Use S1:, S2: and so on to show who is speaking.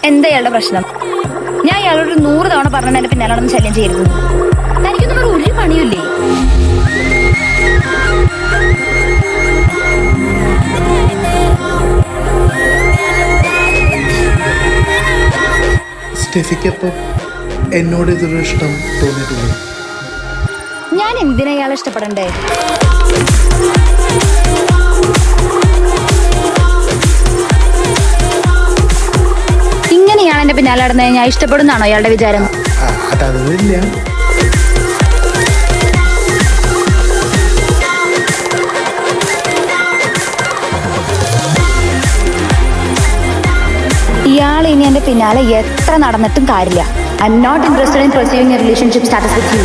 S1: എന്താ ഇയാളുടെ പ്രശ്നം? ഞാൻ ഇയാളോട് 100 തവണ പറഞ്ഞ എന്റെ പിന്നാലോടൊന്നും ശല്യം ചെയ്യരുത്. തനിക്കൊന്നും ഒരു പണിയില്ലേ?
S2: സ്റ്റെഫിക്കപ്പം എന്നോട് ഇതൊരു ഇഷ്ടം തോന്നിയിട്ടില്ല.
S1: ഞാൻ എന്തിനാ ഇയാളെ ഇഷ്ടപ്പെടണ്ടേ? ഇങ്ങനെ ഇയാൾ എന്റെ പിന്നാലെ നടന്നേ ഞാൻ ഇഷ്ടപ്പെടുന്നാണോ ഇയാളുടെ വിചാരം?
S2: അതല്ല,
S1: ഇയാൾ ഇനി എന്റെ പിന്നാലെ എത്ര നടന്നിട്ടും കാര്യമില്ല. I am not interested in perceiving a relationship status with U.